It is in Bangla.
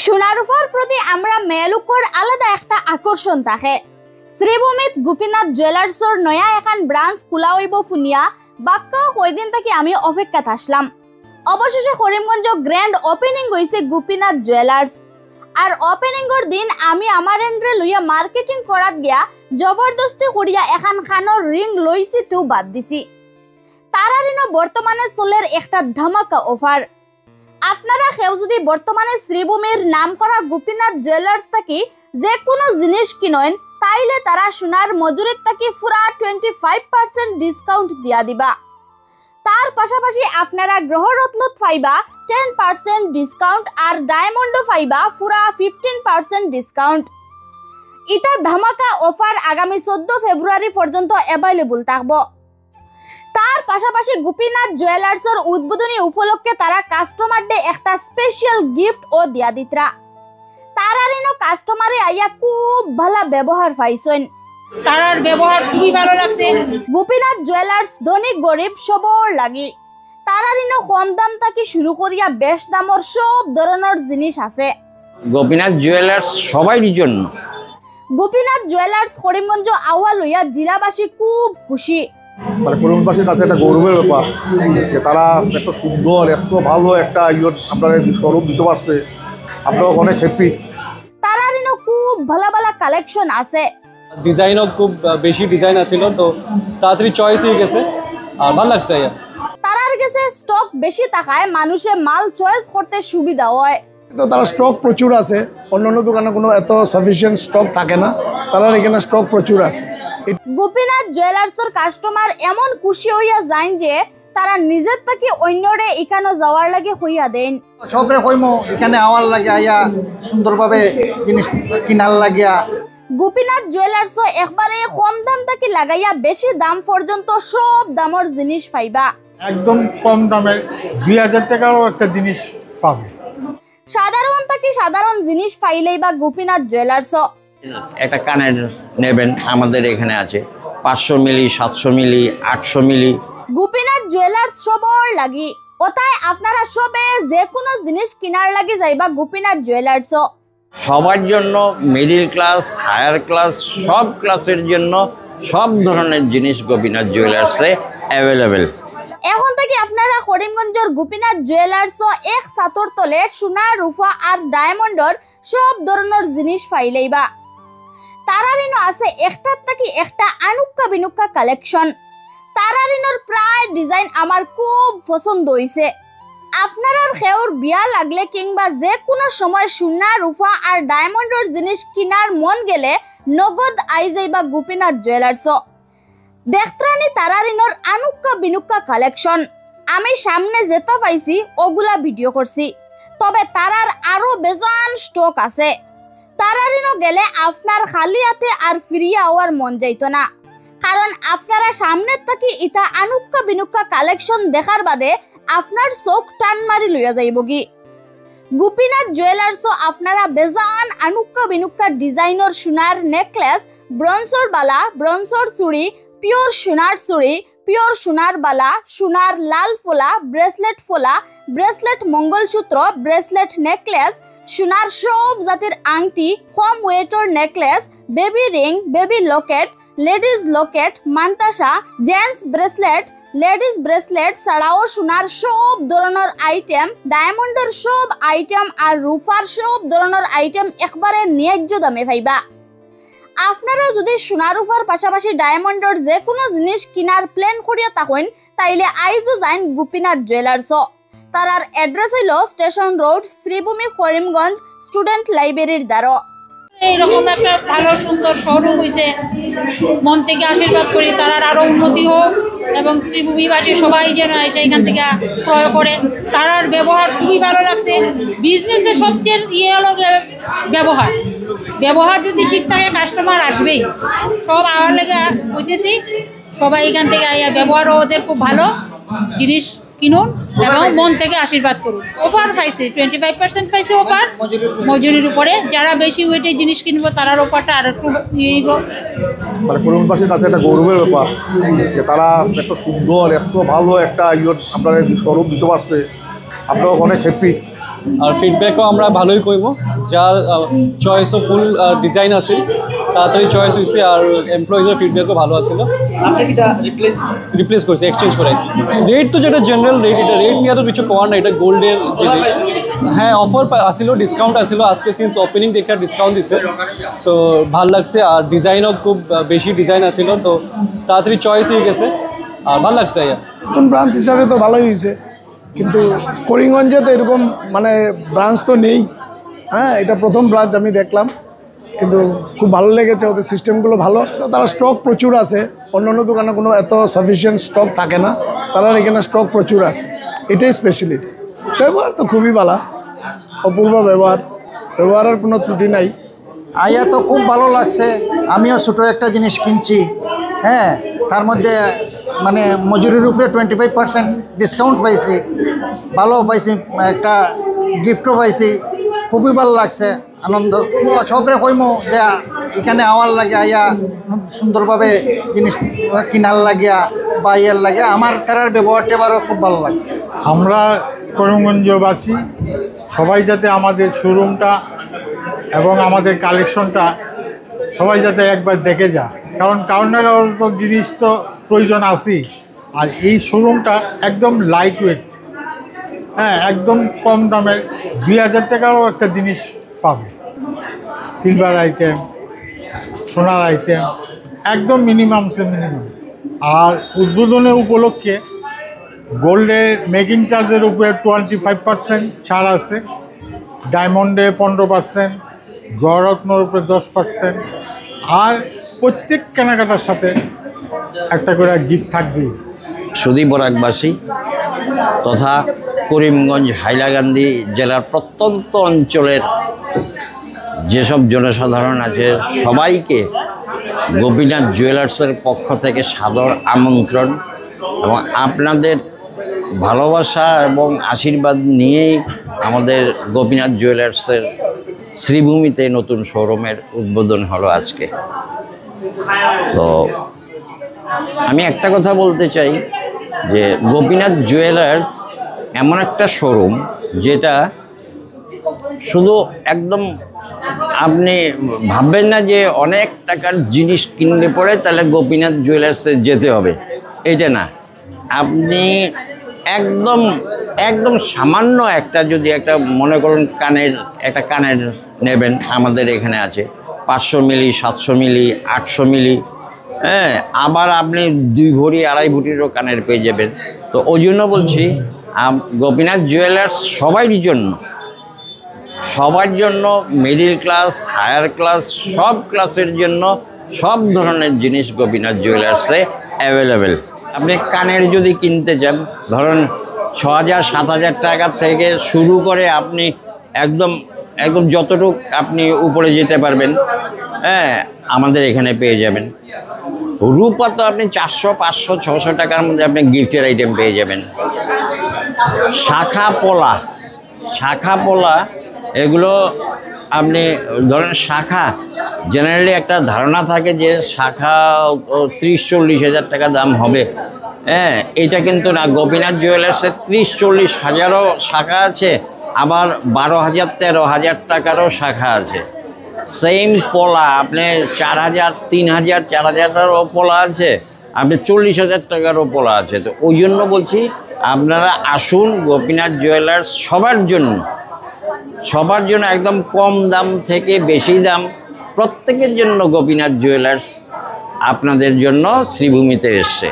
সোনারূপার প্রতি আমরা মেয়েলোকৰ আলাদা একটা আকর্ষণ থাকে। শ্রীভূমিত গোপীনাথ জুয়েলার্সর নয়া এখন ব্রাঞ্চ খোলা হইব ফুনিয়া বাক্কা কয়দিন থেকে আমি অপেক্ষাত আসলাম। অবশেষে করিমগঞ্জ গ্র্যান্ড ওপেনিং হয়েছে গোপীনাথ জুয়েলার্স। আর ওপেনিংর দিন আমি আমার এন্ড্রে লইয়া মার্কেটিং করাত গিয়া জবরদস্তি করিয়া এখন খানোর রিং লইছি তো বাদ দিছি। তারারিনো বর্তমানে চলের একটা ধামাকা অফার। আপনারা কেউ যদি বর্তমানে শ্রীভূমির নাম করা গোপীনাথ জুয়েলার্স থাকি যে কোনো জিনিস কিনেন তাইলে তারা সোনার মজুরির থাকি পুরা 25% ডিসকাউন্ট দিয়া দিবা। তার পাশাপাশি আপনারা গ্রহরত্নত পাইবা 10% ডিসকাউন্ট আর ডায়মন্ডও পাইবা পুরা 15% ডিসকাউন্ট। এটা ধামাকা অফার আগামী 14 ফেব্রুয়ারি পর্যন্ত অ্যাভেলেবল থাকবো। তার পাশাপাশি গোপীনাথ জুয়েলার্সের উদ্বোধনী উপলক্ষে তারা কাস্টমারদের একটা স্পেশাল গিফট ও দিয়া দিতরা। তারারিনো কাস্টমারে আইয়া খুব ভালো ব্যবহার পাইছেন। তারার ব্যবহার খুবই ভালো লাগছে। গোপীনাথ জুয়েলার্স ধনী গরিব সবর লাগি তারারিনো কম দাম থেকে শুরু করিয়া বেশ দামর সব ধরনের জিনিস আছে। গোপীনাথ জুয়েলার্স সবাইর জন্য। গোপীনাথ জুয়েলার্স করিমগঞ্জ আওয়া লইয়া জেলাবাসী খুব খুশি। মানে করিমগঞ্জবাসীর কাছে একটা গৌরবের ব্যাপার যে তারা এত সুন্দর এত ভালো একটা আপনারা শোরুম দিতে পারছে, আপনারা অনেক হ্যাপি। তারারিনো খুব ভালো ভালো কালেকশন আছে। ডিজাইনও খুব বেশি ডিজাইন আছিল, তো তাড়াতাড়ি চয়েস হয়ে গেছে আর ভালো লাগছে। তারার কাছে স্টক বেশি থাকায় মানুষে মাল চয়েস করতে সুবিধা হয়। তো তারা স্টক প্রচুর আছে, অন্যান্য দোকানে কোনো এত সাফিসিয়েন্ট স্টক থাকে না, তারা এখানে স্টক প্রচুর আছে। গোপীনাথ জুয়েলার্সের কাস্টমার এমন খুশি হইয়া যায় যে তারা নিজের থেকে অন্যরে এখানে যাওয়ার লাগে হইয়া দেন। সবরে কইমো এখানে আওয়ার লাগে আইয়া সুন্দরভাবে জিনিস কিনার লাগিয়া। গোপীনাথ জুয়েলার্স একবারে কম দাম থেকে লাগাইয়া বেশি দাম পর্যন্ত সব দামের জিনিস পাইবা। একদম কম দামে 2000 টাকারও একটা জিনিস পাবে। সাধারণ থেকে সাধারণ জিনিস পাইলেই বা গোপীনাথ জুয়েলার্স। একটা কানের নেবেন আমাদের এখানে আছে 500 মিলি, 700 মিলি, 800 মিলি। গোপীনাথ জুয়েলার্স সবর লাগি ওটাই আপনারা সবে যে কোনো জিনিস কিনার লাগি যাইবা গোপীনাথ জুয়েলার্স। সবার জন্য, মিডিল ক্লাস, হায়ার ক্লাস, সব ক্লাসের জন্য সব ধরনের জিনিস গোপীনাথ জুয়েলার্সে অ্যাভেলেবেল। এখন থেকে আপনারা করিমগঞ্জের গোপীনাথ জুয়েলার্স এক ছাতর তলে সোনা, রূপা আর ডায়মন্ডর সব ধরনের জিনিস পাইলেইবা। তারারিনো আছে একটার থেকে একটা আনুক্কা বিনুক্কা কালেকশন। তারারিনোর প্রায় ডিজাইন আমার খুব পছন্দ হয়েছে। আপনার কেউর বিয়া লাগলে কিংবা যে কোনো সময় সোনা, রূপা আর ডায়মন্ডের জিনিস কিনার মন গেলে নগদ আই যাইবা গোপীনাথ জুয়েলার্স। দেখত্রানি তারারিনোর আনুক্কা বিনুক্কা কালেকশন। আমি সামনে যেটা পাইছি ওগুলা ভিডিও করছি, তবে তারার আরো বেজান স্টক আছে। তারারিনো গেলে আপনার খালি হাতে আর ফিরিয়া হওয়ার মন যাইতো না, কারণ আপনারা সামনের থেকে ইটা আনুক্কা বিনুক্কা কালেকশন দেখার বাদে আপনার চোখ টান মারি লইয়া যাইব কি। গোপীনাথ জুয়েলার্স আপনারা বেজান আনুক্কা বিনুক্কা ডিজাইনের সোনার নেকলেস, ব্রঞ্জর বালা, ব্রঞ্জর চুড়ি, পিওর সোনার চুড়ি, পিওর সোনার বালা, সোনার লাল ফোলা, ব্রেসলেট ফোলা, ব্রেসলেট মঙ্গলসূত্র, ব্রেসলেট নেকলেস, সোনার সব জাতির আংটি, কম ওয়েটের necklace, baby ring, baby Locket, ladies Locket, mantasha, gents bracelet, ladies bracelet ছাড়াও সোনার সব ধরনের আইটেম, ডায়মন্ডের সব আইটেম আর রূপার সব ধরনের আইটেম একবারে ন্যায্য দামে পাইবা। আপনারা যদি সোনা রূপার পাশাপাশি ডায়মন্ডের যে কোনো জিনিস কিনার প্ল্যান করিয়া থাকেন তাইলে আইজও যাইন গোপীনাথ জুয়েলার্স। তার অ্যাড্রেস হইল station road, Sribhumi, Karimganj student লাইব্রেরির দ্বারা। এইরকম একটা ভালো সুন্দর শোরুম হয়েছে, মন থেকে আশীর্বাদ করি তারার আরো উন্নতি হোক এবং শ্রীভূমিবাসী সবাই যেন সেইখান থেকে ক্রয় করে। তারার ব্যবহার খুবই ভালো লাগছে। বিজনেসে সবচেয়ে হলো ব্যবহার যদি ঠিক থাকে কাস্টমার আসবেই। সব আওয়ার লেগে হইতেছি, সবাই এখান থেকে ব্যবহারও ওদের খুব ভালো। জিনিস কিনুন এবং মন থেকে আশীর্বাদ করুন। অফার পাইছে 25% পাইছে অফার মজুরির উপরে। যারা বেশি ওয়েটের জিনিস কিনবো তারার অফারটা আর একটু ইয়েব। মানে করিমগঞ্জবাসীর কাছে একটা গৌরবের ব্যাপার যে তারা এত সুন্দর এত ভালো একটা আপনারা শোরুম দিতে পারছে, আপনারা অনেক হ্যাপি। আর ফিডব্যাকও আমরা ভালোই করব, যা চয়েসও ফুল ডিজাইন আছে তাড়াতাড়ি চয়েস হয়েছে, আর এমপ্লয়িজের ফিডব্যাকও ভালো আছিল। রিপ্লেস করছে, এক্সচেঞ্জ করাইছে। রেট তো যেটা জেনারেল রেট, এটা রেট নিয়ে তো কিছু করার না, এটা গোল্ডের জিনিস। হ্যাঁ, অফার আসিল, ডিসকাউন্ট আসিল, আজকে সিন্স ওপেনিং দেখে ডিসকাউন্ট দিছে, তো ভাল লাগছে। আর ডিজাইনও খুব বেশি ডিজাইন আছিল, তো তাড়াতাড়ি চয়েস হয়ে গেছে, আর ভাল লাগছে। নতুন ব্রাঞ্চ হিসাবে তো ভালোই হয়েছে, কিন্তু করিমগঞ্জে তো এরকম মানে ব্রাঞ্চ তো নেই। হ্যাঁ, এটা প্রথম ব্রাঞ্চ আমি দেখলাম, কিন্তু খুব ভালো লেগেছে, ওদের সিস্টেমগুলো ভালো। তো তারা স্টক প্রচুর আছে, অন্য অন্য দোকানে কোনো এত সাফিসিয়েন্ট স্টক থাকে না, তারা এখানে স্টক প্রচুর আছে, এটাই স্পেশালিটি। ব্যবহার তো খুবই ভালো, অপূর্ব ব্যবহারের কোনো ত্রুটি নাই। আইয়া তো খুব ভালো লাগছে। আমিও ছোটো একটা জিনিস কিনছি, হ্যাঁ, তার মধ্যে মানে মজুরির উপরে 25% ডিসকাউন্ট পাইছি, ভালো পাইছি, একটা গিফটও পাইছি, খুবই ভালো লাগছে, আনন্দ। সবরে কইমো যে এখানে আওয়ার লাগে, আইয়া সুন্দরভাবে জিনিস কিনার লাগিয়া বা ইয়ের লাগে, আমার তারার ব্যবহারটা এবারও খুব ভালো লাগছে। আমরা করিমগঞ্জবাসী সবাই যাতে আমাদের শোরুমটা এবং আমাদের কালেকশনটা সবাই যাতে একবার দেখে যা, কারণ না কারণ তো জিনিস তো প্রয়োজন আছেই। আর এই শোরুমটা একদম লাইট ওয়েট, হ্যাঁ, একদম কম দামে 2000 টাকারও একটা জিনিস পাবে। সিলভার আইটেম, সোনার আইটেম, একদম মিনিমাম সে মিনিমাম। আর উদ্বোধনের উপলক্ষে গোল্ডে মেকিং চার্জের উপরে 25% ছাড় আছে, ডায়মন্ডে 15%, গড়রত্নর উপরে 10%, আর প্রত্যেক কেনাকাটার সাথে একটা করে গিফট থাকবেই। সুধী বরাকবাসী তথা করিমগঞ্জ হাইলাকান্দি জেলার প্রত্যন্ত অঞ্চলের যেসব জনসাধারণ আছে সবাইকে গোপীনাথ জুয়েলার্সের পক্ষ থেকে সাদর আমন্ত্রণ, এবং আপনাদের ভালোবাসা এবং আশীর্বাদ নিয়েই আমাদের গোপীনাথ জুয়েলার্সের শ্রীভূমিতে নতুন শোরুমের উদ্বোধন হলো আজকে। তো আমি একটা কথা বলতে চাই যে গোপীনাথ জুয়েলার্স এমন একটা শোরুম যেটা শুধু একদম আপনি ভাববেন না যে অনেক টাকার জিনিস কিনলে পরে তাহলে গোপীনাথ জুয়েলার্সে যেতে হবে, এটা না। আপনি একদম একদম সামান্য একটা যদি একটা মনে করুন কানের নেবেন, আমাদের এখানে আছে 500 মিলি, 700 মিলি, 800 মিলি, হ্যাঁ, আবার আপনি 2 ভরি 2.5 ভরিরও কানের পেয়ে যাবেন। তো ওই জন্য বলছি গোপীনাথ জুয়েলার্স সবার জন্য মিডিল ক্লাস, হায়ার ক্লাস, সব ক্লাসের জন্য সব ধরনের জিনিস গোপীনাথ জুয়েলার্সে অ্যাভেলেবেল। আপনি কানের যদি কিনতে চান, ধরুন 6000-7000 টাকা থেকে শুরু করে আপনি একদম যতটুক আপনি উপরে যেতে পারবেন, হ্যাঁ, আমাদের এখানে পেয়ে যাবেন। রূপা তো আপনি 400, 500, 600 টাকার মধ্যে আপনি গিফটের আইটেম পেয়ে যাবেন। শাখা পোলা এগুলো আপনি ধরেন শাখা জেনারেলি একটা ধারণা থাকে যে শাখা 30-40 হাজার টাকা দাম হবে, হ্যাঁ, এটা কিন্তু না। গোপীনাথ জুয়েলার্সের 30-40 হাজারও শাখা আছে, আবার 12,000, 13,000 টাকারও শাখা আছে। সেম পোলা আপনি 4,000, 3,000, 4,000টারও পোলা আছে, আপনি 40,000 টাকারও পোলা আছে। তো ওই জন্য বলছি আপনারা আসুন গোপীনাথ জুয়েলার্স, সবার জন্য একদম কম দাম থেকে বেশি দাম, প্রত্যেকের জন্য গোপীনাথ জুয়েলার্স আপনাদের জন্য শ্রীভূমিতে এসছে।